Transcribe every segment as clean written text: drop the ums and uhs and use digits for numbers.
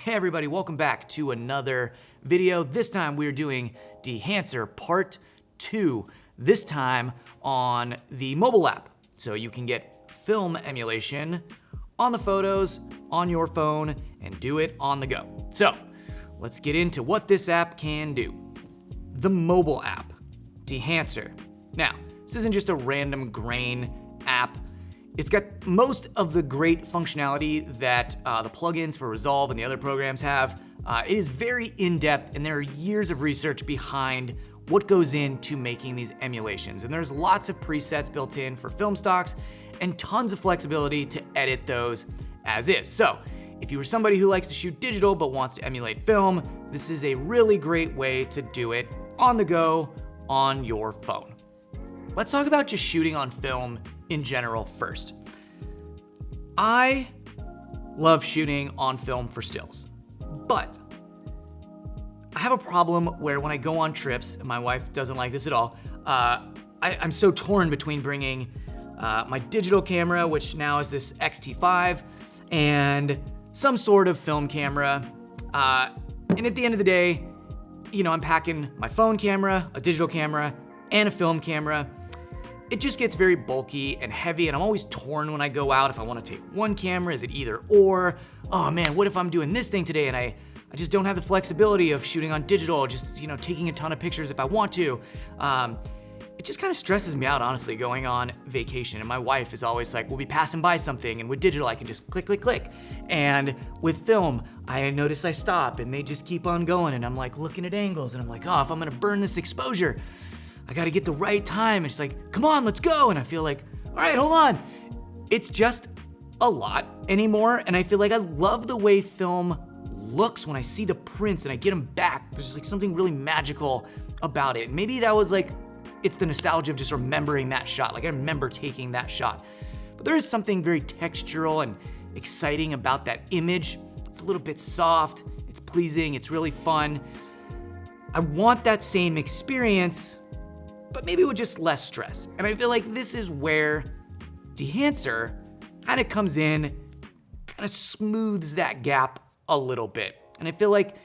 Hey everybody, welcome back to another video. This time we're doing Dehancer Part 2, this time on the mobile app. So you can get film emulation on the photos, on your phone, and do it on the go. So let's get into what this app can do. The mobile app, Dehancer. Now, this isn't just a random grain app. It's got most of the great functionality that the plugins for Resolve and the other programs have. It is very in-depth, and there are years of research behind what goes into making these emulations. And there's lots of presets built in for film stocks and tons of flexibility to edit those as is. So if you are somebody who likes to shoot digital but wants to emulate film, this is a really great way to do it on the go on your phone. Let's talk about just shooting on film in general first. I love shooting on film for stills, but I have a problem where when I go on trips, and my wife doesn't like this at all, I'm so torn between bringing my digital camera, which now is this XT5, and some sort of film camera. And at the end of the day, you know, I'm packing my phone camera, a digital camera, and a film camera. It just gets very bulky and heavy, and I'm always torn when I go out if I want to take one camera. Is it either or? Oh man, what if I'm doing this thing today and I just don't have the flexibility of shooting on digital, just, you know, taking a ton of pictures if I want to. It just kind of stresses me out, honestly, going on vacation. And my wife is always like, we'll be passing by something, and with digital I can just click, click, click. And with film, I notice I stop and they just keep on going, and I'm like looking at angles, and I'm like, oh, if I'm gonna burn this exposure, I gotta get the right time. It's like, come on, let's go. And I feel like, all right, hold on. It's just a lot anymore. And I feel like I love the way film looks when I see the prints and I get them back. There's just like something really magical about it. Maybe that was like, it's the nostalgia of just remembering that shot. Like I remember taking that shot. But there is something very textural and exciting about that image. It's a little bit soft, it's pleasing, it's really fun. I want that same experience, but maybe with just less stress. And I feel like this is where Dehancer kind of comes in, kind of smooths that gap a little bit. And I feel like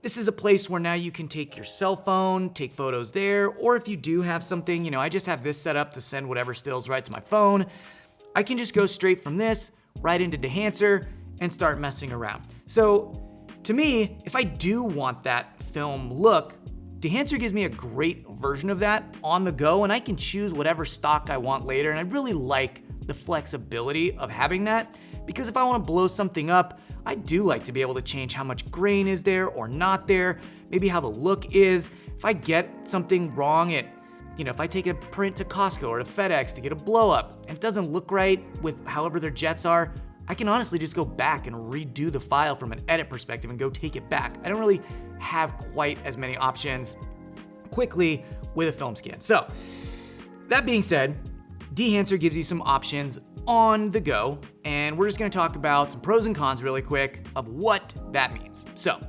this is a place where now you can take your cell phone, take photos there, or if you do have something, you know, I just have this set up to send whatever stills right to my phone. I can just go straight from this right into Dehancer and start messing around. So to me, if I do want that film look, Dehancer gives me a great version of that on the go, and I can choose whatever stock I want later. And I really like the flexibility of having that, because if I want to blow something up, I do like to be able to change how much grain is there or not there, maybe how the look is. If I get something wrong if I take a print to Costco or to FedEx to get a blow up and it doesn't look right with however their jets are, I can honestly just go back and redo the file from an edit perspective and go take it back. I don't really have quite as many options quickly with a film scan. So that being said, Dehancer gives you some options on the go, and we're just gonna talk about some pros and cons really quick of what that means. So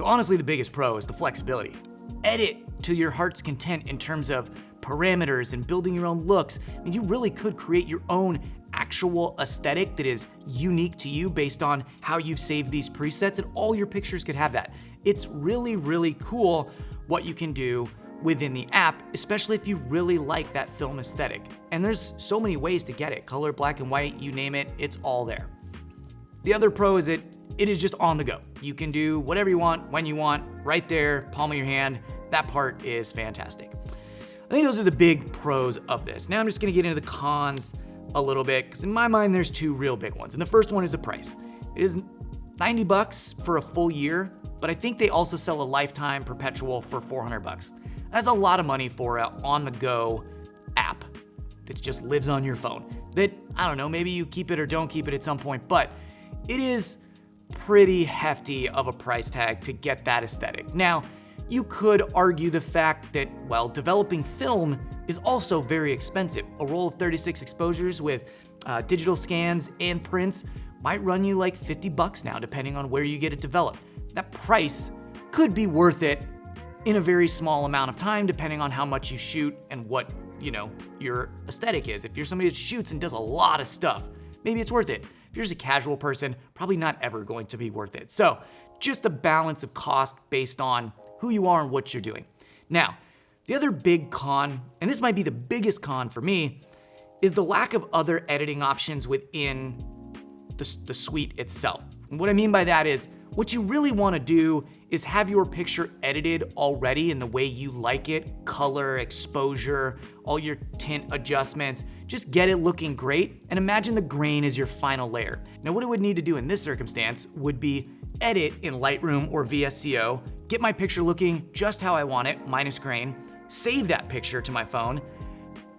honestly, the biggest pro is the flexibility. Edit to your heart's content in terms of parameters and building your own looks. I mean, you really could create your own actual aesthetic that is unique to you based on how you've saved these presets, and all your pictures could have that. It's really, really cool what you can do within the app, especially if you really like that film aesthetic. And there's so many ways to get it. Color, black and white, you name it, it's all there. The other pro is it is just on the go. You can do whatever you want, when you want, right there, palm of your hand. That part is fantastic. I think those are the big pros of this. Now I'm just gonna get into the cons a little bit, because in my mind, there's two real big ones. And the first one is the price. It is $90 for a full year, but I think they also sell a lifetime perpetual for $400. That's a lot of money for an on-the-go app that just lives on your phone. That, I don't know, maybe you keep it or don't keep it at some point, but it is pretty hefty of a price tag to get that aesthetic. Now, you could argue the fact that, well, developing film is also very expensive. A roll of 36 exposures with digital scans and prints might run you like $50 now, depending on where you get it developed. That price could be worth it in a very small amount of time, depending on how much you shoot and what, you know, your aesthetic is. If you're somebody that shoots and does a lot of stuff, maybe it's worth it. If you're just a casual person, probably not ever going to be worth it. So just a balance of cost based on who you are and what you're doing. Now, the other big con, and this might be the biggest con for me, is the lack of other editing options within the suite itself. And what I mean by that is, what you really want to do is have your picture edited already in the way you like it, color, exposure, all your tint adjustments. Just get it looking great, and imagine the grain is your final layer. Now, what I would need to do in this circumstance would be edit in Lightroom or VSCO, get my picture looking just how I want it, minus grain, save that picture to my phone,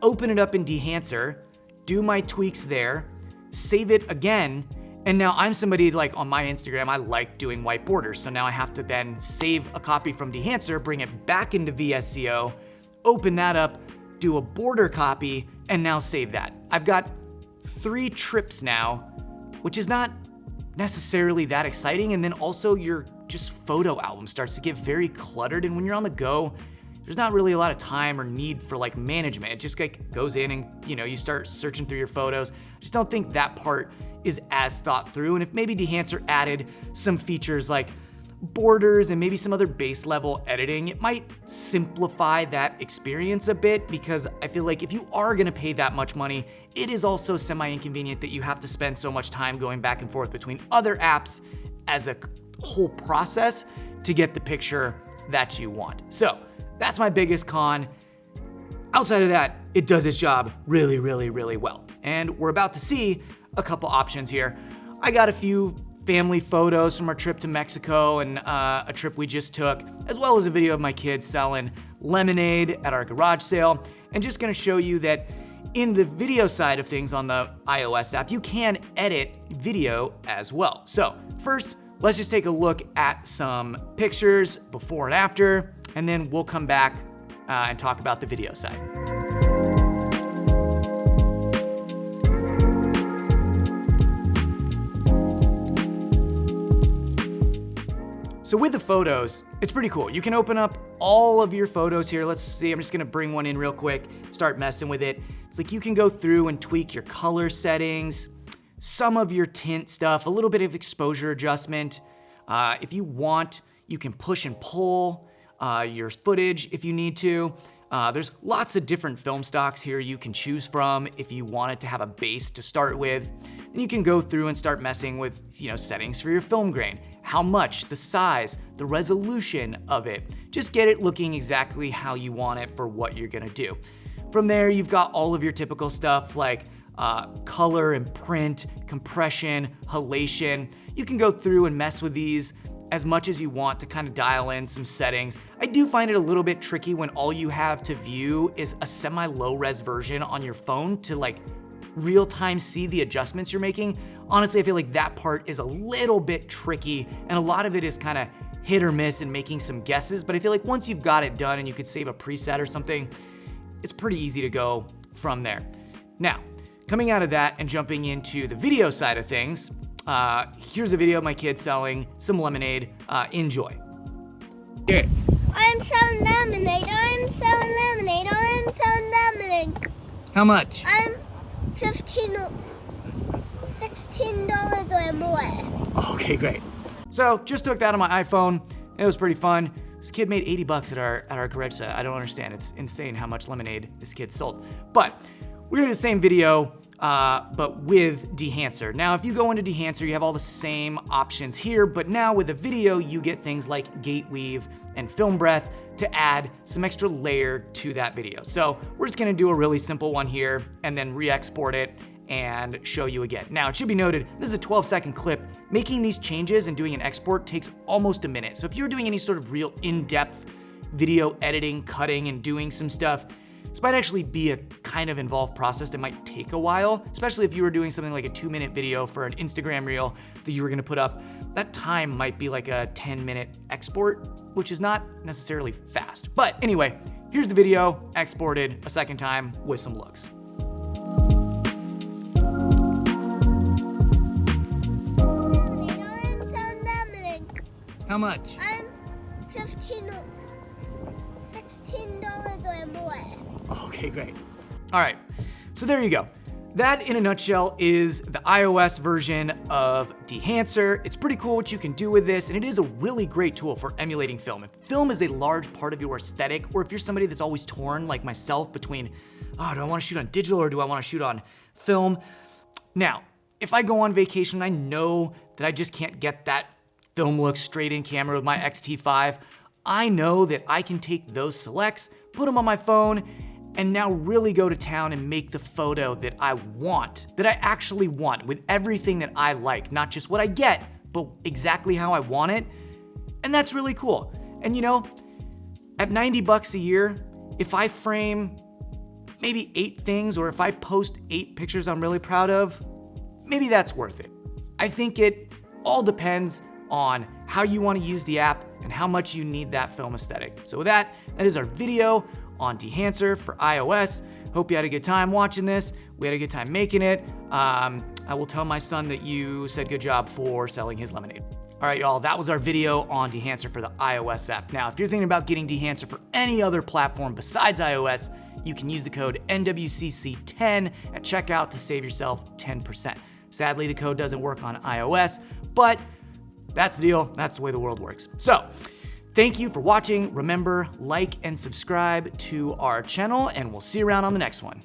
open it up in Dehancer, do my tweaks there, save it again, and now I'm somebody like on my Instagram, I like doing white borders, so now I have to then save a copy from Dehancer, bring it back into VSCO, open that up, do a border copy, and now save that. I've got 3 trips now, which is not necessarily that exciting, and then also your just photo album starts to get very cluttered, and when you're on the go, there's not really a lot of time or need for like management. It just like goes in and you start searching through your photos. I just don't think that part is as thought through. And if maybe Dehancer added some features like borders and maybe some other base level editing, it might simplify that experience a bit, because I feel like if you are gonna pay that much money, it is also semi-inconvenient that you have to spend so much time going back and forth between other apps as a whole process to get the picture that you want. So that's my biggest con. Outside of that, it does its job really, really, really well. And we're about to see a couple options here. I got a few family photos from our trip to Mexico and a trip we just took, as well as a video of my kids selling lemonade at our garage sale. And just gonna show you that in the video side of things on the iOS app, you can edit video as well. So first, let's just take a look at some pictures before and after, and then we'll come back and talk about the video side. So with the photos, it's pretty cool. You can open up all of your photos here. Let's see, I'm just gonna bring one in real quick, start messing with it. It's like you can go through and tweak your color settings, some of your tint stuff, a little bit of exposure adjustment. If you want, you can push and pull your footage if you need to. There's lots of different film stocks here you can choose from if you wanted to have a base to start with. Then you can go through and start messing with settings for your film grain, how much, the size, the resolution of it. Just get it looking exactly how you want it for what you're gonna do. From there, you've got all of your typical stuff like color and print, compression, halation. You can go through and mess with these as much as you want to kind of dial in some settings. I do find it a little bit tricky when all you have to view is a semi-low res version on your phone to like real time see the adjustments you're making. Honestly, I feel like that part is a little bit tricky, and a lot of it is kind of hit or miss and making some guesses, but I feel like once you've got it done and you could save a preset or something, it's pretty easy to go from there. Now, coming out of that and jumping into the video side of things, here's a video of my kids selling some lemonade. Enjoy. Here. I'm selling lemonade. I'm selling lemonade. I'm selling lemonade. How much? I'm $16 or more. Okay, great. So just took that on my iPhone. It was pretty fun. This kid made 80 bucks at our garage sale. I don't understand. It's insane how much lemonade this kid sold. But we're gonna do the same video, but with Dehancer. Now, if you go into Dehancer, you have all the same options here, but now with a video, you get things like gate weave and film breath to add some extra layer to that video. So we're just gonna do a really simple one here and then re-export it and show you again. Now, it should be noted, this is a 12-second clip. Making these changes and doing an export takes almost a minute. So if you're doing any sort of real in-depth video editing, cutting, and doing some stuff, this might actually be a kind of involved process that might take a while, especially if you were doing something like a 2-minute video for an Instagram reel that you were gonna put up. That time might be like a 10-minute export, which is not necessarily fast. But anyway, here's the video exported a second time with some looks. How much? I'm $16 or more. Okay, great. All right, so there you go. that in a nutshell is the iOS version of Dehancer. It's pretty cool what you can do with this, and it is a really great tool for emulating film. If film is a large part of your aesthetic, or if you're somebody that's always torn like myself between, oh, do I want to shoot on digital or do I want to shoot on film? Now, if I go on vacation, I know that I just can't get that film look straight in camera with my XT5. I know that I can take those selects, put them on my phone, and now really go to town and make the photo that I want, that I actually want, with everything that I like, not just what I get, but exactly how I want it. And that's really cool. And you know, at $90 a year, if I frame maybe 8 things, or if I post 8 pictures I'm really proud of, maybe that's worth it. I think it all depends on how you want to use the app and how much you need that film aesthetic. So with that is our video on Dehancer for iOS. Hope you had a good time watching this. We had a good time making it. I will tell my son that you said good job for selling his lemonade. All right, y'all, that was our video on Dehancer for the iOS app. Now, if you're thinking about getting Dehancer for any other platform besides iOS, you can use the code NWCC10 at checkout to save yourself 10%. Sadly, the code doesn't work on iOS, but that's the deal. That's the way the world works. So, thank you for watching. Remember, like and subscribe to our channel, and we'll see you around on the next one.